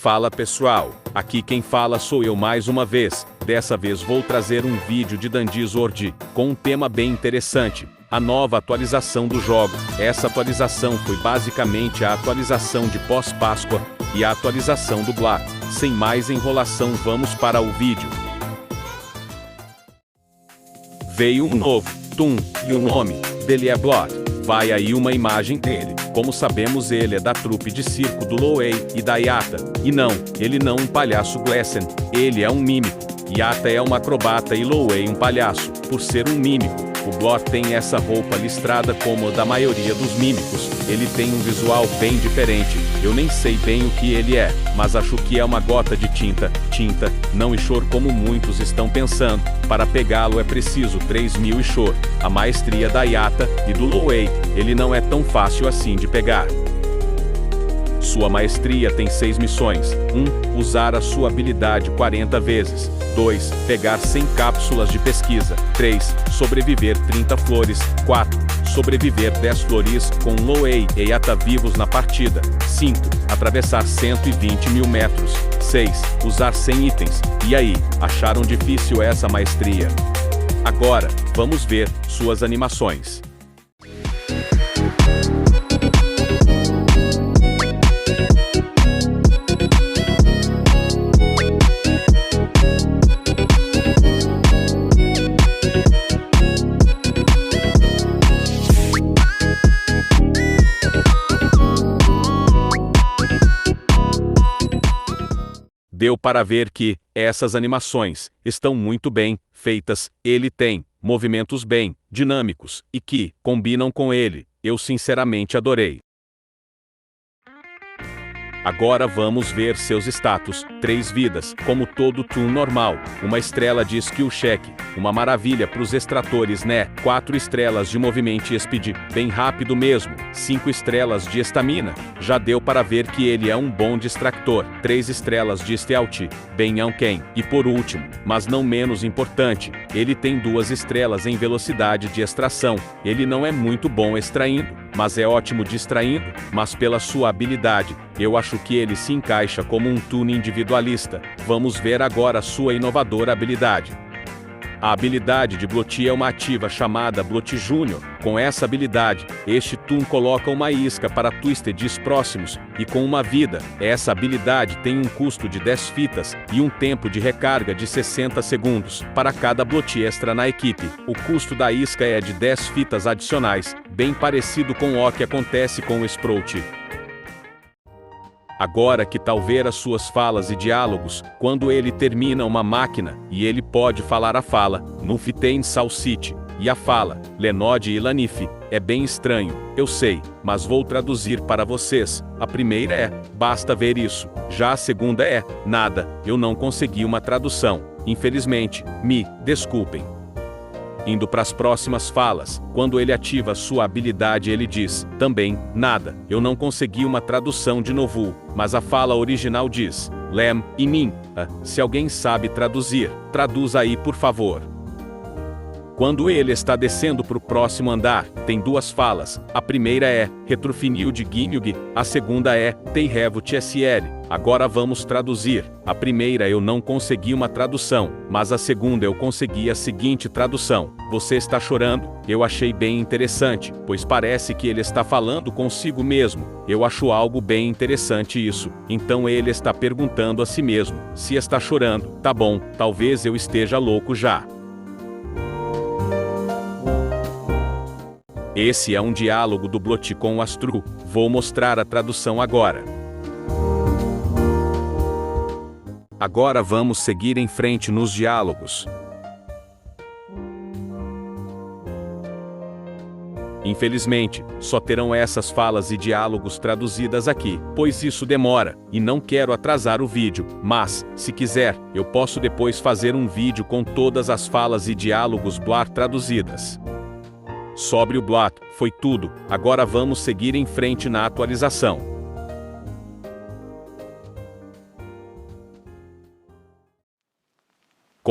Fala pessoal, aqui quem fala sou eu mais uma vez. Dessa vez vou trazer um vídeo de Dandy Sword, com um tema bem interessante, a nova atualização do jogo. Essa atualização foi basicamente a atualização de pós-Páscoa, e a atualização do Blood. Sem mais enrolação, vamos para o vídeo. Veio um novo Toon, e o nome dele é Blood. Vai aí uma imagem dele. Como sabemos, ele é da trupe de circo do Lowey e da Yata. E não, ele não é um palhaço Gleason, ele é um mímico. Yata é uma acrobata e Lowey um palhaço. Por ser um mímico, o Blood tem essa roupa listrada como a da maioria dos mímicos. Ele tem um visual bem diferente. Eu nem sei bem o que ele é, mas acho que é uma gota de tinta, não Ishor como muitos estão pensando. Para pegá-lo é preciso 3000 Ishor. A maestria da Yata e do Lowey, ele não é tão fácil assim de pegar. Sua maestria tem 6 missões. 1. Usar a sua habilidade 40 vezes. 2. Pegar 100 cápsulas de pesquisa. 3. Sobreviver 30 flores. 4. Sobreviver 10 flores com Lowey e Yata vivos na partida. 5. Atravessar 120 mil metros. 6. Usar 100 itens. E aí, acharam difícil essa maestria? Agora, vamos ver suas animações. Deu para ver que essas animações estão muito bem feitas. Ele tem movimentos bem dinâmicos e que combinam com ele. Eu sinceramente adorei. Agora vamos ver seus status. 3 vidas, como todo Toon normal. Uma estrela de skill check, uma maravilha pros extratores, né? 4 estrelas de movimento speed, bem rápido mesmo. 5 estrelas de estamina, já deu para ver que ele é um bom distractor. 3 estrelas de stealth, bem Anken. E por último, mas não menos importante, ele tem 2 estrelas em velocidade de extração. Ele não é muito bom extraindo, mas é ótimo distraindo. Mas pela sua habilidade, eu acho que ele se encaixa como um Toon individualista. Vamos ver agora sua inovadora habilidade. A habilidade de Bloat é uma ativa chamada Bloat Júnior. Com essa habilidade, este Toon coloca uma isca para Twisteds próximos, e com uma vida. Essa habilidade tem um custo de 10 fitas, e um tempo de recarga de 60 segundos, para cada Bloat extra na equipe. O custo da isca é de 10 fitas adicionais, bem parecido com o que acontece com o Sprout. Agora que tal ver as suas falas e diálogos, quando ele termina uma máquina, e ele pode falar a fala, Nuftain Salsite, e a fala, Lenod e Lanif, é bem estranho, eu sei, mas vou traduzir para vocês. A primeira é, basta ver isso. Já a segunda é, nada, eu não consegui uma tradução, infelizmente, me desculpem. Indo para as próximas falas, quando ele ativa sua habilidade ele diz, também, nada, eu não consegui uma tradução de novo, mas a fala original diz, Lem e Nin, se alguém sabe traduzir, traduz aí por favor. Quando ele está descendo para o próximo andar, tem 2 falas. A primeira é, Retrofinil de Ginyug, a segunda é, Teirevo TSL. Agora vamos traduzir. A primeira eu não consegui uma tradução, mas a segunda eu consegui a seguinte tradução. Você está chorando? Eu achei bem interessante, pois parece que ele está falando consigo mesmo. Eu acho algo bem interessante isso. Então ele está perguntando a si mesmo, se está chorando. Tá bom, talvez eu esteja louco já. Esse é um diálogo do Bloat com o Astru. Vou mostrar a tradução agora. Agora vamos seguir em frente nos diálogos. Infelizmente, só terão essas falas e diálogos traduzidas aqui, pois isso demora, e não quero atrasar o vídeo, mas, se quiser, eu posso depois fazer um vídeo com todas as falas e diálogos Bloat traduzidas. Sobre o Bloat, foi tudo, agora vamos seguir em frente na atualização.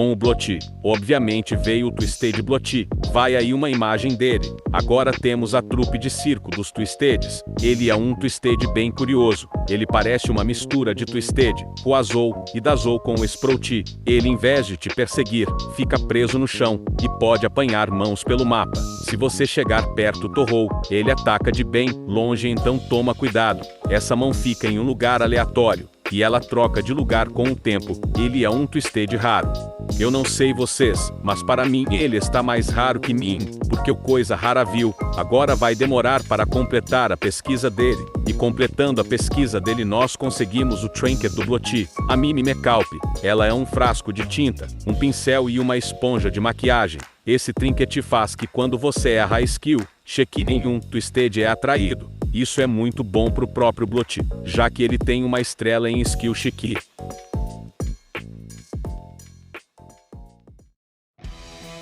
com o Blotti. Obviamente veio o Twisted Blotti. Vai aí uma imagem dele. Agora temos a trupe de circo dos Twisteds. Ele é um Twisted bem curioso. Ele parece uma mistura de Twisted, Quasou e Dazou com o Sprout. Ele, em vez de te perseguir, fica preso no chão e pode apanhar mãos pelo mapa. Se você chegar perto do Torrou, ele ataca de bem longe, então toma cuidado. Essa mão fica em um lugar aleatório e ela troca de lugar com o tempo. Ele é um Twisted raro. Eu não sei vocês, mas para mim ele está mais raro que mim, porque o coisa rara viu. Agora vai demorar para completar a pesquisa dele. E completando a pesquisa dele nós conseguimos o trinket do Blotti, a Mimi Mecalp. Ela é um frasco de tinta, um pincel e uma esponja de maquiagem. Esse trinket faz que quando você erra a skill, check em um Twisted é atraído. Isso é muito bom pro próprio Blotti, já que ele tem uma estrela em skill Shiki.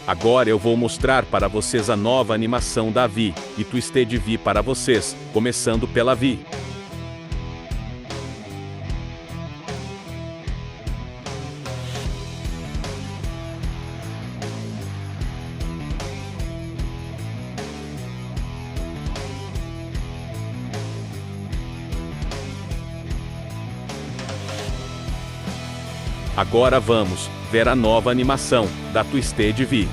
Agora eu vou mostrar para vocês a nova animação da Vi e Twisted Vi para vocês, começando pela Vi. Agora vamos ver a nova animação da Twisted Vi.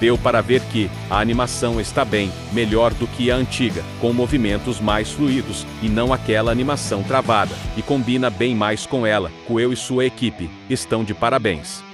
Deu para ver que a animação está bem melhor do que a antiga, com movimentos mais fluidos e não aquela animação travada, e combina bem mais com ela. Coelho e sua equipe estão de parabéns.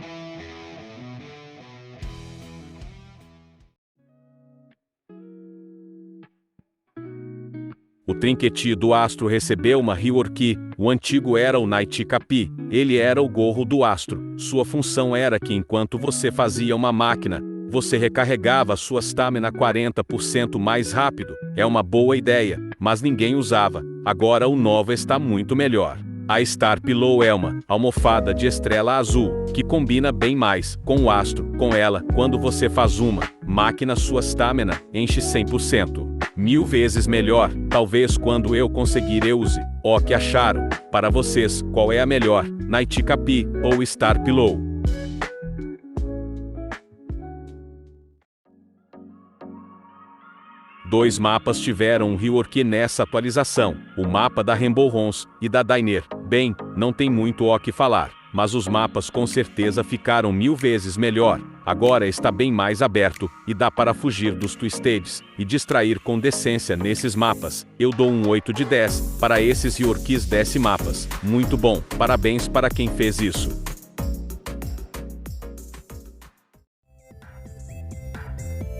O trinquete do Astro recebeu uma rework. O antigo era o Night Capi. Ele era o gorro do Astro. Sua função era que enquanto você fazia uma máquina, você recarregava sua stamina 40% mais rápido. É uma boa ideia, mas ninguém usava. Agora o novo está muito melhor. A Star Pillow é uma almofada de estrela azul, que combina bem mais com o Astro. Com ela, quando você faz uma máquina, sua stamina enche 100%. 1000 vezes melhor. Talvez quando eu conseguir eu use. O que acharam? Para vocês, qual é a melhor? Night Capi ou Star Pillow? Dois mapas tiveram um rework nessa atualização, o mapa da Rainbow Rons e da Diner. Bem, não tem muito o que falar, mas os mapas com certeza ficaram 1000 vezes melhor. Agora está bem mais aberto, e dá para fugir dos Twisteds, e distrair com decência nesses mapas. Eu dou um 8 de 10, para esses reworks desse mapas. Muito bom, parabéns para quem fez isso.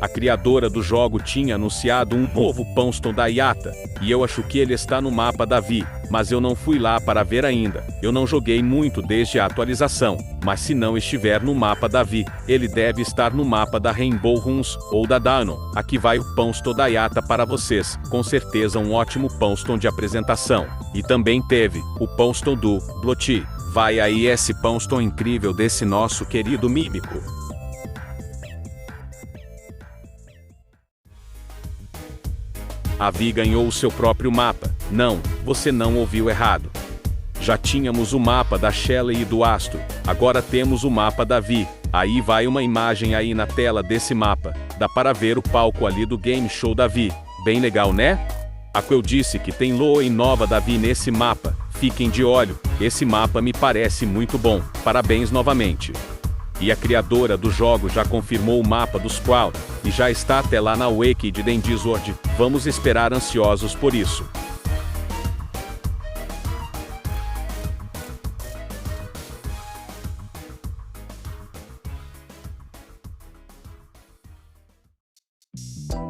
A criadora do jogo tinha anunciado um novo Poundstone da Yata, e eu acho que ele está no mapa da Vi, mas eu não fui lá para ver ainda. Eu não joguei muito desde a atualização, mas se não estiver no mapa da Vi, ele deve estar no mapa da Rainbow Runs ou da Danon. Aqui vai o Poundstone da Yata para vocês, com certeza um ótimo Poundstone de apresentação. E também teve o Poundstone do Blotti. Vai aí esse Poundstone incrível desse nosso querido mímico. A Vi ganhou o seu próprio mapa. Não, você não ouviu errado. Já tínhamos o mapa da Shelley e do Astro. Agora temos o mapa da Vi. Aí vai uma imagem aí na tela desse mapa. Dá para ver o palco ali do Game Show da Vi. Bem legal, né? Eu disse que tem Loa e nova da Vi nesse mapa. Fiquem de olho. Esse mapa me parece muito bom. Parabéns novamente. E a criadora do jogo já confirmou o mapa dos Crowd, e já está até lá na Wiki de Dendizord. Vamos esperar ansiosos por isso.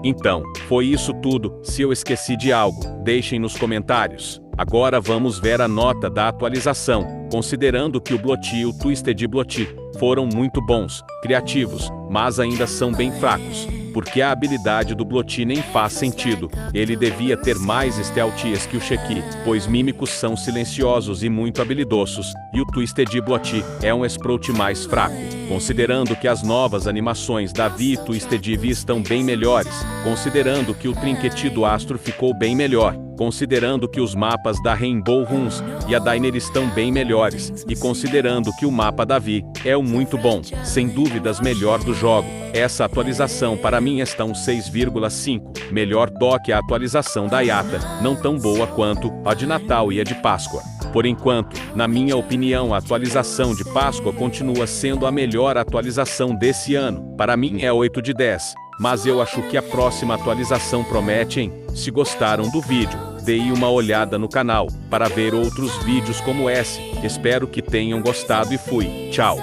Então, foi isso tudo. Se eu esqueci de algo, deixem nos comentários. Agora vamos ver a nota da atualização, considerando que o Blotti e o Twisted Blotti foram muito bons, criativos, mas ainda são bem fracos. porque a habilidade do Blotti nem faz sentido. Ele devia ter mais stealthies que o Sheki, pois mímicos são silenciosos e muito habilidosos, e o Twisted Blotti é um Sprout mais fraco. Considerando que as novas animações da Vi e Twisted V estão bem melhores, considerando que o Trinket do Astro ficou bem melhor, considerando que os mapas da Rainbow Runs e a Diner estão bem melhores, e considerando que o mapa da Vi é muito bom, sem dúvidas melhor do jogo. Essa atualização para mim está um 6,5, melhor do que a atualização da Yata, não tão boa quanto a de Natal e a de Páscoa. Por enquanto, na minha opinião, a atualização de Páscoa continua sendo a melhor atualização desse ano. Para mim é 8 de 10. Mas eu acho que a próxima atualização promete, hein? Se gostaram do vídeo, deem uma olhada no canal, para ver outros vídeos como esse. Espero que tenham gostado e fui. Tchau!